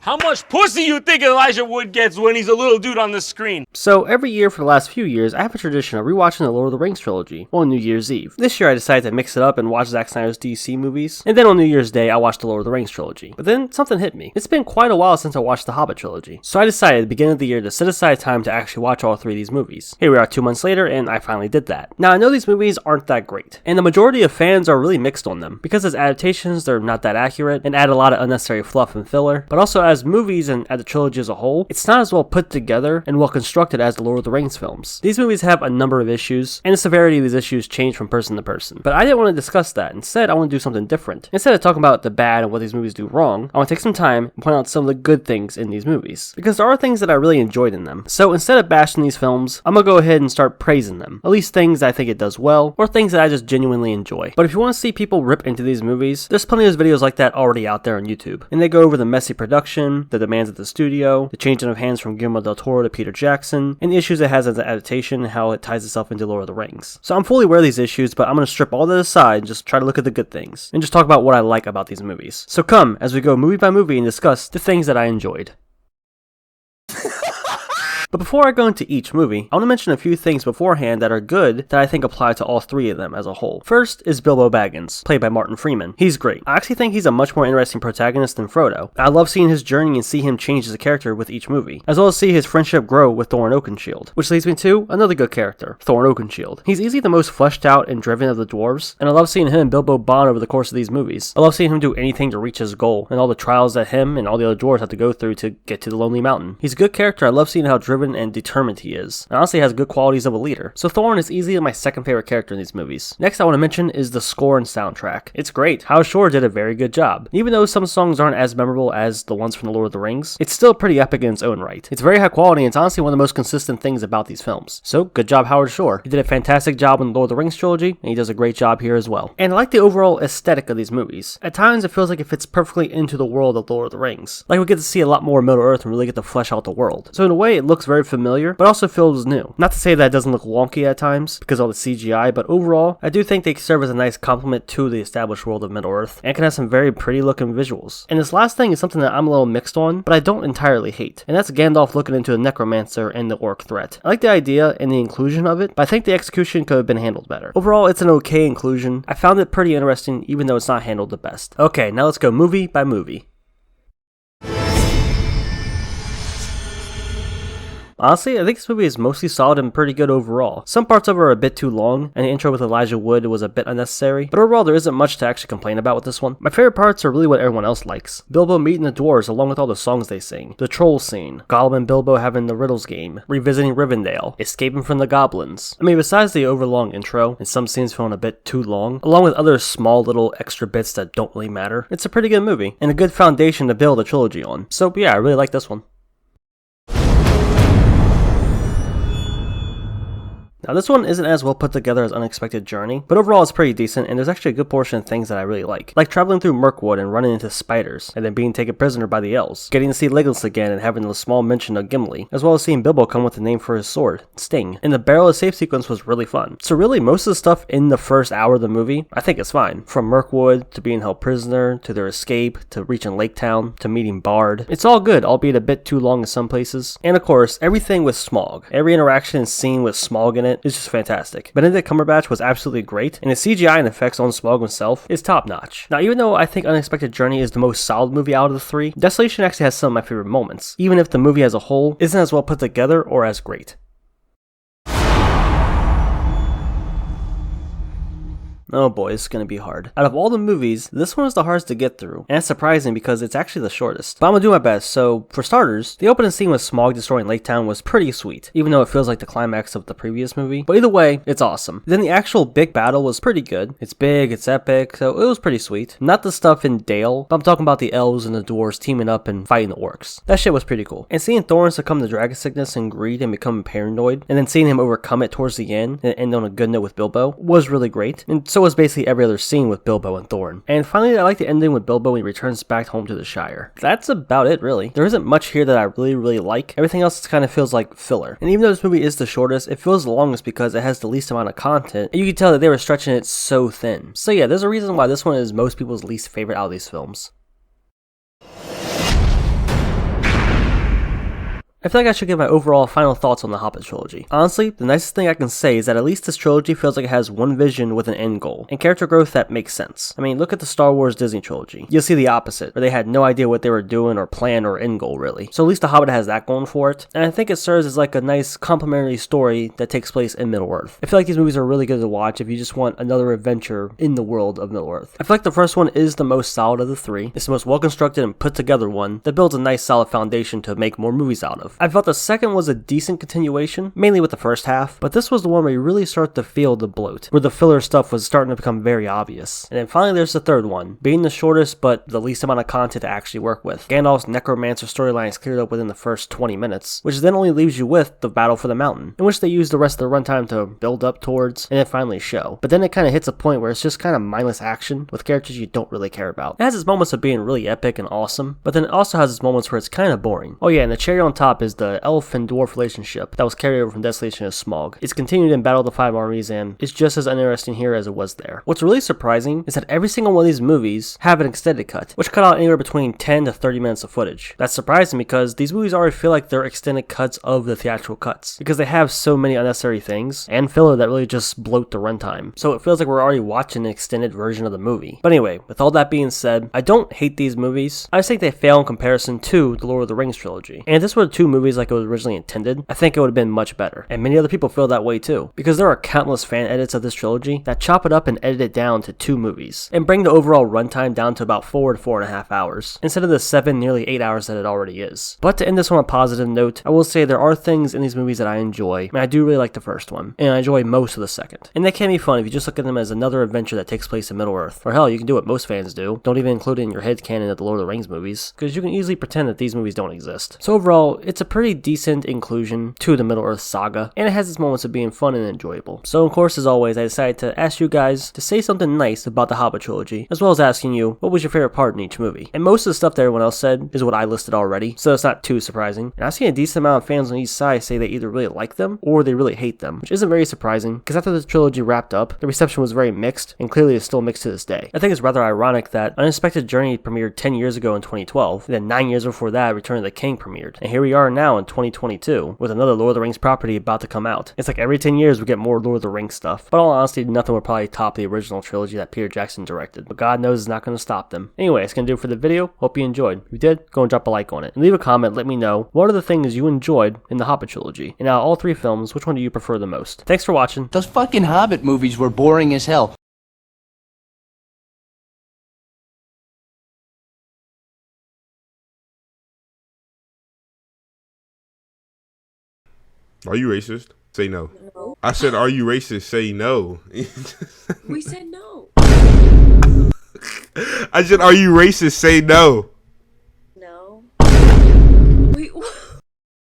How much pussy you think Elijah Wood gets when he's a little dude on the screen? So every year for the last few years, I have a tradition of rewatching the Lord of the Rings trilogy on New Year's Eve. This year I decided to mix it up and watch Zack Snyder's DC movies, and then on New Year's Day I watched the Lord of the Rings trilogy. But then something hit me. It's been quite a while since I watched the Hobbit Trilogy, so I decided at the beginning of the year to set aside time to actually watch all three of these movies. Here we are 2 months later, and I finally did that. Now I know these movies aren't that great, and the majority of fans are really mixed on them, because as adaptations they're not that accurate, and add a lot of unnecessary fluff and filler, but also as movies and as the trilogy as a whole, it's not as well put together and well constructed as the Lord of the Rings films. These movies have a number of issues, and the severity of these issues change from person to person. But I didn't want to discuss that. Instead, I want to do something different. Instead of talking about the bad and what these movies do wrong, I want to take some time and point out some of the good things in these movies, because there are things that I really enjoyed in them. So instead of bashing these films, I'm gonna go ahead and start praising them. At least things that I think it does well, or things that I just genuinely enjoy. But if you want to see people rip into these movies, there's plenty of videos like that already out there on YouTube. And they go over the messy production, the demands of the studio, the changing of hands from Guillermo del Toro to Peter Jackson, and the issues it has as an adaptation and how it ties itself into Lord of the Rings. So I'm fully aware of these issues, but I'm going to strip all that aside and just try to look at the good things, and just talk about what I like about these movies. So come, as we go movie by movie and discuss the things that I enjoyed. But before I go into each movie, I want to mention a few things beforehand that are good that I think apply to all three of them as a whole. First is Bilbo Baggins, played by Martin Freeman. He's great. I actually think he's a much more interesting protagonist than Frodo. I love seeing his journey and see him change as a character with each movie, as well as see his friendship grow with Thorin Oakenshield, which leads me to another good character, Thorin Oakenshield. He's easily the most fleshed out and driven of the dwarves, and I love seeing him and Bilbo bond over the course of these movies. I love seeing him do anything to reach his goal, and all the trials that him and all the other dwarves have to go through to get to the Lonely Mountain. He's a good character. I love seeing how driven and determined he is, and honestly has good qualities of a leader. So Thorin is easily my second favorite character in these movies. Next I want to mention is the score and soundtrack. It's great. Howard Shore did a very good job. Even though some songs aren't as memorable as the ones from the Lord of the Rings, it's still pretty epic in its own right. It's very high quality, and it's honestly one of the most consistent things about these films. So good job Howard Shore. He did a fantastic job in the Lord of the Rings trilogy, and he does a great job here as well. And I like the overall aesthetic of these movies. At times it feels like it fits perfectly into the world of the Lord of the Rings. Like we get to see a lot more Middle Earth and really get to flesh out the world. So in a way it looks very familiar, but also feels new. Not to say that it doesn't look wonky at times because of all the CGI, but overall, I do think they serve as a nice complement to the established world of Middle Earth, and can have some very pretty looking visuals. And this last thing is something that I'm a little mixed on, but I don't entirely hate, and that's Gandalf looking into the necromancer and the orc threat. I like the idea and the inclusion of it, but I think the execution could have been handled better. Overall, it's an okay inclusion. I found it pretty interesting, even though it's not handled the best. Okay, now let's go movie by movie. Honestly, I think this movie is mostly solid and pretty good overall. Some parts of it are a bit too long, and the intro with Elijah Wood was a bit unnecessary, but overall there isn't much to actually complain about with this one. My favorite parts are really what everyone else likes. Bilbo meeting the dwarves along with all the songs they sing, the troll scene, Gollum and Bilbo having the riddles game, revisiting Rivendell, escaping from the goblins. I mean, besides the overlong intro, and some scenes feeling a bit too long, along with other small little extra bits that don't really matter, it's a pretty good movie, and a good foundation to build a trilogy on. So yeah, I really like this one. Now this one isn't as well put together as Unexpected Journey, but overall it's pretty decent, and there's actually a good portion of things that I really like traveling through Mirkwood and running into spiders, and then being taken prisoner by the elves, getting to see Legolas again and having a small mention of Gimli, as well as seeing Bilbo come with the name for his sword, Sting, and the barrel of safe sequence was really fun. So really most of the stuff in the first hour of the movie, I think is fine. From Mirkwood, to being held prisoner, to their escape, to reaching Lake Town, to meeting Bard. It's all good, albeit a bit too long in some places. And of course, everything with Smaug. Every interaction and scene with Smaug in it is just fantastic. Benedict Cumberbatch was absolutely great, and the CGI and effects on Smaug himself is top notch. Now even though I think Unexpected Journey is the most solid movie out of the three, Desolation actually has some of my favorite moments, even if the movie as a whole isn't as well put together or as great. Oh boy, this is gonna be hard. Out of all the movies, this one is the hardest to get through, and it's surprising because it's actually the shortest. But I'm gonna do my best. So, for starters, the opening scene with Smaug destroying Lake Town was pretty sweet, even though it feels like the climax of the previous movie. But either way, it's awesome. Then the actual big battle was pretty good. It's big, it's epic, so it was pretty sweet. Not the stuff in Dale, but I'm talking about the elves and the dwarves teaming up and fighting the orcs. That shit was pretty cool. And seeing Thorin succumb to dragon sickness and greed and become paranoid, and then seeing him overcome it towards the end and end on a good note with Bilbo was really great. And so was basically every other scene with Bilbo and Thorin. And finally, I like the ending with Bilbo when he returns back home to the Shire. That's about it, really. There isn't much here that I really like. Everything else kind of feels like filler. And even though this movie is the shortest, it feels the longest because it has the least amount of content, and you can tell that they were stretching it so thin. So yeah, there's a reason why this one is most people's least favorite out of these films. I feel like I should give my overall final thoughts on the Hobbit trilogy. Honestly, the nicest thing I can say is that at least this trilogy feels like it has one vision with an end goal, and character growth that makes sense. I mean, look at the Star Wars Disney trilogy. You'll see the opposite, where they had no idea what they were doing or plan or end goal really. So at least the Hobbit has that going for it, and I think it serves as like a nice complementary story that takes place in Middle-earth. I feel like these movies are really good to watch if you just want another adventure in the world of Middle-earth. I feel like the first one is the most solid of the three. It's the most well-constructed and put together one that builds a nice solid foundation to make more movies out of. I felt the second was a decent continuation, mainly with the first half, but this was the one where you really start to feel the bloat, where the filler stuff was starting to become very obvious. And then finally there's the third one, being the shortest but the least amount of content to actually work with. Gandalf's necromancer storyline is cleared up within the first 20 minutes, which then only leaves you with the battle for the mountain, in which they use the rest of the runtime to build up towards and then finally show. But then it kind of hits a point where it's just kind of mindless action with characters you don't really care about. It has its moments of being really epic and awesome, but then it also has its moments where it's kind of boring. Oh yeah, and the cherry on top is the elf and dwarf relationship that was carried over from Desolation of Smaug. It's continued in Battle of the Five Armies and it's just as uninteresting here as it was there. What's really surprising is that every single one of these movies have an extended cut, which cut out anywhere between 10 to 30 minutes of footage. That's surprising because these movies already feel like they're extended cuts of the theatrical cuts, because they have so many unnecessary things and filler that really just bloat the runtime. So it feels like we're already watching an extended version of the movie. But anyway, with all that being said, I don't hate these movies. I just think they fail in comparison to the Lord of the Rings trilogy. And if this were two movies like it was originally intended, I think it would have been much better. And many other people feel that way too, because there are countless fan edits of this trilogy that chop it up and edit it down to 2 movies, and bring the overall runtime down to about 4 to 4.5 hours, instead of the 7, nearly 8 hours that it already is. But to end this on a positive note, I will say there are things in these movies that I enjoy, and I do really like the first one, and I enjoy most of the second. And they can be fun if you just look at them as another adventure that takes place in Middle-earth. Or hell, you can do what most fans do, don't even include it in your headcanon of the Lord of the Rings movies, because you can easily pretend that these movies don't exist. So overall, it's a pretty decent inclusion to the Middle-earth saga, and it has its moments of being fun and enjoyable. So of course, as always, I decided to ask you guys to say something nice about the Hobbit trilogy, as well as asking you what was your favorite part in each movie. And most of the stuff that everyone else said is what I listed already, so it's not too surprising. And I've seen a decent amount of fans on each side say they either really like them or they really hate them, which isn't very surprising, because after the trilogy wrapped up, the reception was very mixed, and clearly is still mixed to this day. I think it's rather ironic that Unexpected Journey premiered 10 years ago in 2012, and then 9 years before that, Return of the King premiered. And here we are now in 2022, with another Lord of the Rings property about to come out. It's like every 10 years we get more Lord of the Rings stuff. But in all honesty, nothing will probably top the original trilogy that Peter Jackson directed. But God knows it's not going to stop them. Anyway, that's going to do it for the video. Hope you enjoyed. If you did, go and drop a like on it. And leave a comment, let me know what are the things you enjoyed in the Hobbit trilogy. And out of all 3 films, which one do you prefer the most? Thanks for watching. Those fucking Hobbit movies were boring as hell. Are you racist? Say no. No. I said, are you racist? Say no. We said no. I said, are you racist? Say no.